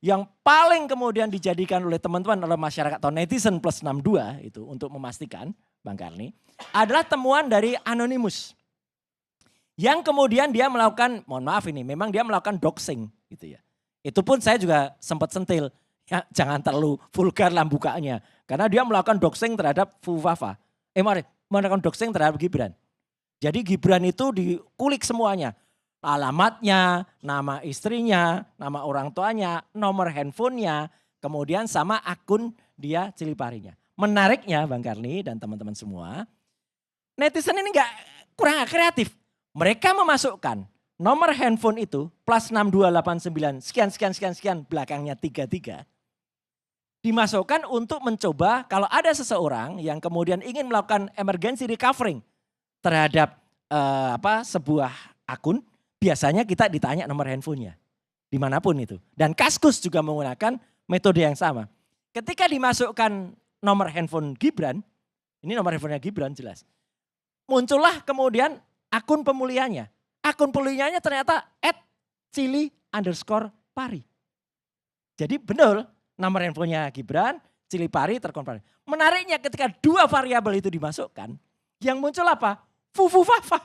yang paling kemudian dijadikan oleh teman-teman oleh masyarakat atau netizen plus 62 itu untuk memastikan Bang Karni adalah temuan dari Anonymous. Yang kemudian dia melakukan, mohon maaf ini, memang dia melakukan doxing gitu ya. Itu pun saya juga sempat sentil, ya jangan terlalu vulgar lah bukanya. Karena dia melakukan doxing terhadap Fufafa. Melakukan doxing terhadap Gibran. Jadi Gibran itu dikulik semuanya. Alamatnya, nama istrinya, nama orang tuanya, nomor handphonenya, kemudian sama akun dia Ciliparinya. Menariknya Bang Karni dan teman-teman semua, netizen ini kurang kreatif. Mereka memasukkan nomor handphone itu plus 6289 sekian belakangnya 33. Dimasukkan untuk mencoba kalau ada seseorang yang kemudian ingin melakukan emergency recovering terhadap sebuah akun, biasanya kita ditanya nomor handphonenya dimanapun itu. Dan Kaskus juga menggunakan metode yang sama. Ketika dimasukkan nomor handphone Gibran, ini nomor handphonenya Gibran jelas. Muncullah kemudian akun pemulihannya. Akun pemulihannya ternyata @cili_pari. Jadi benar nomor handphonenya Gibran, Cilipari terkonfirmasi. Menariknya ketika dua variabel itu dimasukkan, yang muncul apa? Fufafa.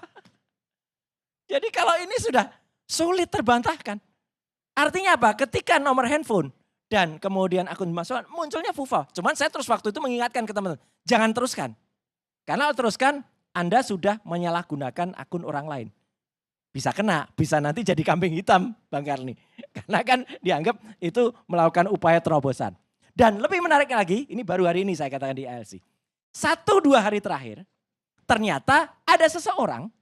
Jadi kalau ini sudah sulit terbantahkan. Artinya apa? Ketika nomor handphone dan kemudian akun dimasukkan, munculnya Fufa. Cuman saya terus waktu itu mengingatkan ke teman-teman, jangan teruskan. Karena kalau teruskan, Anda sudah menyalahgunakan akun orang lain. Bisa kena, bisa nanti jadi kambing hitam Bang Karni. Karena kan dianggap itu melakukan upaya terobosan. Dan lebih menarik lagi, ini baru hari ini saya katakan di ALC. 1-2 hari terakhir, ternyata ada seseorang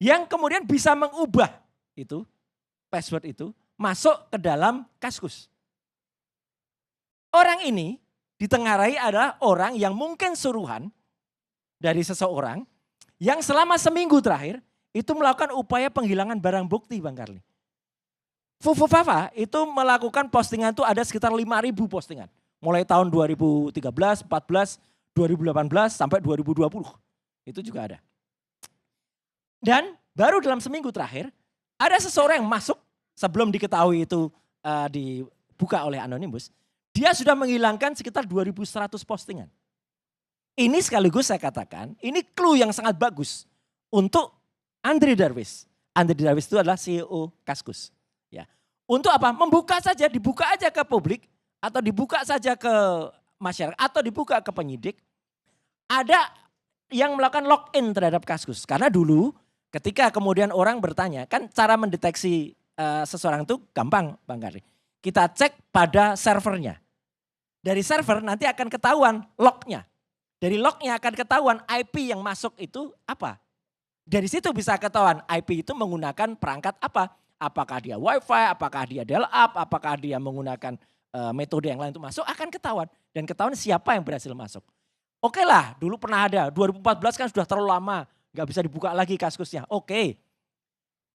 yang kemudian bisa mengubah itu, password itu, masuk ke dalam Kaskus. Orang ini ditengarai adalah orang yang mungkin suruhan dari seseorang yang selama seminggu terakhir itu melakukan upaya penghilangan barang bukti Bang Karni. Fufafa itu melakukan postingan itu ada sekitar 5.000 postingan. Mulai tahun 2013, 14, 2018 sampai 2020. Itu juga ada. Dan baru dalam seminggu terakhir ada seseorang yang masuk sebelum diketahui itu dibuka oleh Anonymous. Dia sudah menghilangkan sekitar 2.100 postingan. Ini sekaligus saya katakan, ini clue yang sangat bagus untuk Andri Darwis. Andri Darwis itu adalah CEO Kaskus. Ya. Untuk apa? Membuka saja, dibuka aja ke publik atau dibuka saja ke masyarakat atau dibuka ke penyidik. Ada yang melakukan login terhadap Kaskus. Karena dulu ketika kemudian orang bertanya, kan cara mendeteksi seseorang itu gampang Bang Karni. Kita cek pada servernya. Dari server nanti akan ketahuan lognya. Dari lognya akan ketahuan IP yang masuk itu apa. Dari situ bisa ketahuan IP itu menggunakan perangkat apa. Apakah dia wifi, apakah dia dial-up, apakah dia menggunakan metode yang lain untuk masuk akan ketahuan. Dan ketahuan siapa yang berhasil masuk. Oke lah dulu pernah ada, 2014 kan sudah terlalu lama. Gak bisa dibuka lagi Kaskusnya. Oke,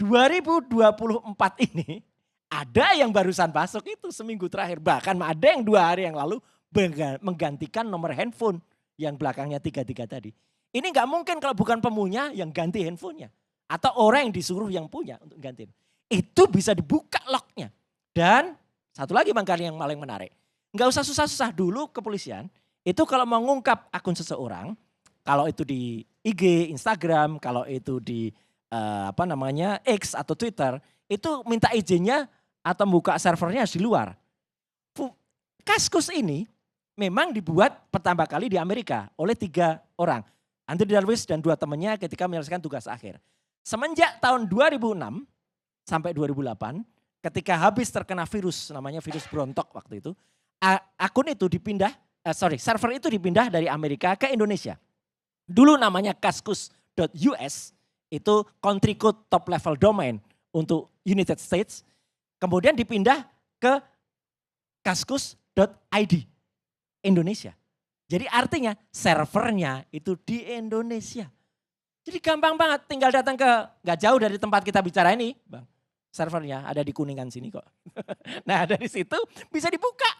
2024 ini ada yang barusan masuk itu seminggu terakhir. Bahkan ada yang 2 hari yang lalu menggantikan nomor handphone yang belakangnya 33 tadi. Ini gak mungkin kalau bukan pemunya yang ganti handphonenya. Atau orang yang disuruh yang punya untuk gantiin. Itu bisa dibuka lognya. Dan satu lagi Bang Karni yang paling menarik. Gak usah susah-susah dulu kepolisian. Itu kalau mengungkap akun seseorang. Kalau itu di IG, Instagram, kalau itu di X atau Twitter. Itu minta izinnya atau buka servernya di luar. Kaskus ini memang dibuat pertama kali di Amerika oleh 3 orang. Andri Darwis dan 2 temannya ketika menyelesaikan tugas akhir. Semenjak tahun 2006 sampai 2008 ketika habis terkena virus namanya virus Brontok waktu itu. Akun itu server itu dipindah dari Amerika ke Indonesia. Dulu namanya kaskus.us itu country code top level domain untuk United States. Kemudian dipindah ke kaskus.id Indonesia. Jadi artinya servernya itu di Indonesia. Jadi gampang banget tinggal datang gak jauh dari tempat kita bicara ini Bang. Servernya ada di Kuningan sini kok. Nah dari situ bisa dibuka.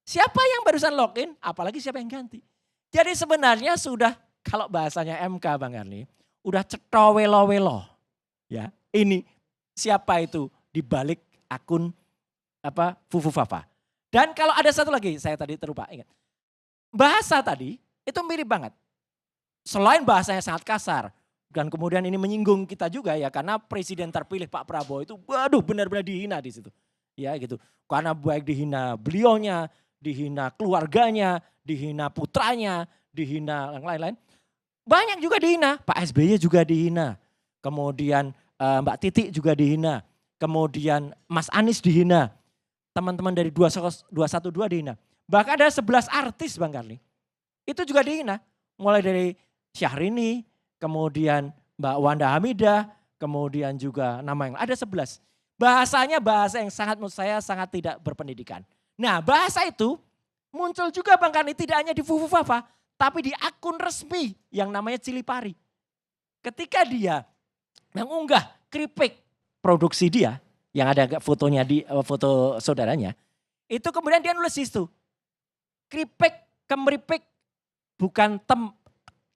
Siapa yang barusan login apalagi siapa yang ganti. Jadi sebenarnya sudah kalau bahasanya MK Bang Karni. Udah cetowelo-welo. Ya, ini siapa itu di balik akun Fufu Fafa. Dan kalau ada satu lagi, saya tadi terlupa ingat. Bahasa tadi itu mirip banget. Selain bahasanya sangat kasar, dan kemudian ini menyinggung kita juga ya, karena presiden terpilih Pak Prabowo itu, waduh benar-benar dihina di situ. Ya gitu, karena baik dihina beliaunya, dihina keluarganya, dihina putranya, dihina yang lain-lain. Banyak juga dihina, Pak SBY juga dihina. Kemudian Mbak Titi juga dihina. Kemudian Mas Anies dihina. Teman-teman dari 212 dihina. Bahkan ada 11 artis Bang Karli. Itu juga dihina. Mulai dari Syahrini, kemudian Mbak Wanda Hamidah, kemudian juga nama yang ada 11. Bahasanya bahasa yang sangat menurut saya sangat tidak berpendidikan. Nah bahasa itu muncul juga Bang Karli tidak hanya di Fufu Fafa, tapi di akun resmi yang namanya Cili Pari. Ketika dia mengunggah keripik produksi dia, yang ada fotonya di foto saudaranya, itu kemudian dia nulis di situ, keripik kemeripik bukan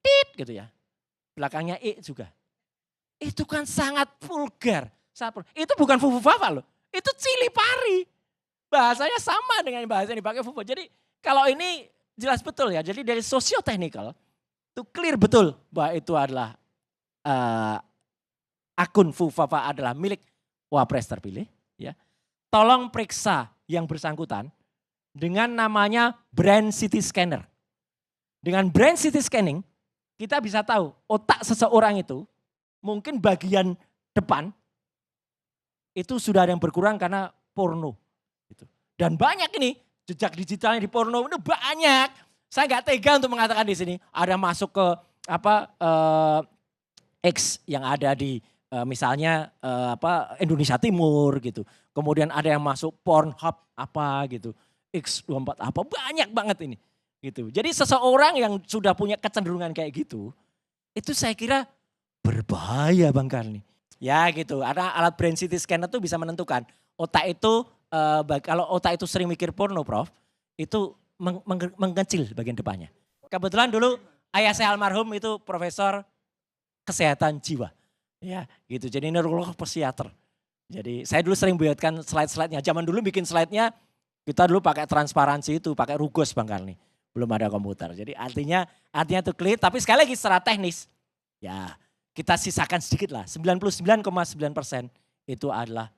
tit gitu ya, belakangnya juga. Itu kan sangat vulgar. Itu bukan Fufu Fafa loh, itu Cili Pari. Bahasanya sama dengan bahasa yang dipakai Fufu. Jadi kalau ini jelas betul ya, jadi dari socio-technical itu clear betul bahwa itu adalah akun Fufu Fafa adalah milik Wapres terpilih. Ya. Tolong periksa yang bersangkutan dengan namanya brand city scanner. Dengan brand city scanning kita bisa tahu otak seseorang itu mungkin bagian depan itu sudah ada yang berkurang karena porno. Gitu. Dan banyak ini jejak digitalnya di porno itu banyak. Saya nggak tega untuk mengatakan di sini ada masuk ke X yang ada di misalnya Indonesia Timur gitu. Kemudian ada yang masuk Pornhub gitu. X24 banyak banget ini. Gitu. Jadi seseorang yang sudah punya kecenderungan kayak gitu, itu saya kira berbahaya Bang Karli. Ya gitu, karena alat brain city scanner itu bisa menentukan otak itu, kalau otak itu sering mikir porno Prof, itu mengecil bagian depannya. Kebetulan dulu ayah saya almarhum itu profesor kesehatan jiwa. Ya gitu, jadi neurolog psikiater. Jadi saya dulu sering buatkan slide-slide-nya. Zaman dulu bikin slide-nya, kita dulu pakai transparansi itu, pakai rugos Bang Karli. Belum ada komputer. Jadi artinya itu clear, tapi sekali lagi secara teknis, ya kita sisakan sedikit lah, 99,9% itu adalah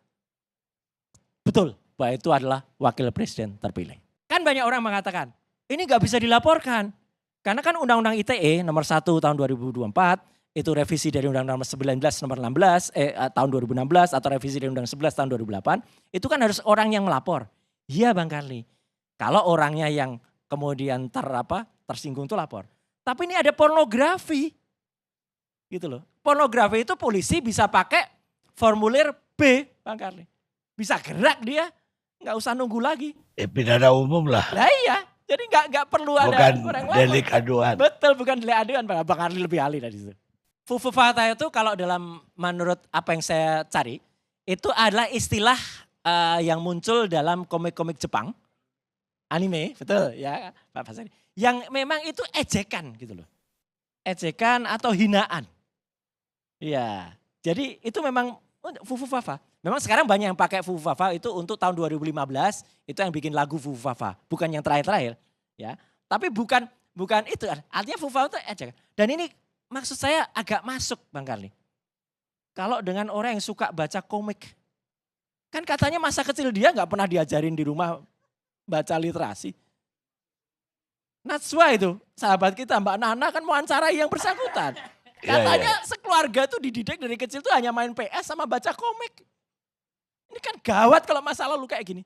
betul bahwa itu adalah wakil presiden terpilih. Kan banyak orang mengatakan, ini gak bisa dilaporkan. Karena kan Undang-Undang ITE nomor 1 tahun 2024, itu revisi dari Undang-Undang nomor 19 nomor 16 tahun 2016 atau revisi dari Undang-Undang 11 tahun 2008, itu kan harus orang yang melapor. Iya Bang Karli, kalau orangnya yang kemudian tersinggung itu lapor. Tapi ini ada pornografi. Gitu loh. Pornografi itu polisi bisa pakai formulir B, Bang Karli. Bisa gerak dia, nggak usah nunggu lagi. Pidana umum lah. Lah iya, jadi nggak perlu ada bukan delik aduan. Betul, bukan delik aduan, Bang Karli lebih ahli dari situ. Fufu Fafa itu kalau menurut apa yang saya cari, itu adalah istilah yang muncul dalam komik-komik Jepang, anime, betul ya Pak Fasari. Yang memang itu ejekan gitu loh. Ejekan atau hinaan. Iya, jadi itu memang Fufu Fafa. Memang sekarang banyak yang pakai Fufu Fafa itu untuk tahun 2015, itu yang bikin lagu Fufu Fafa. Bukan yang terakhir-terakhir. Ya. Tapi bukan itu, artinya Fufu Fafa itu ejekan. Dan ini maksud saya agak masuk Bang Karli. Kalau dengan orang yang suka baca komik. Kan katanya masa kecil dia gak pernah diajarin di rumah baca literasi. Najwa itu, sahabat kita Mbak Nana kan mewawancarai yang bersangkutan. Katanya sekeluarga tuh dididik dari kecil tuh hanya main PS sama baca komik. Ini kan gawat kalau masa lalu kayak gini.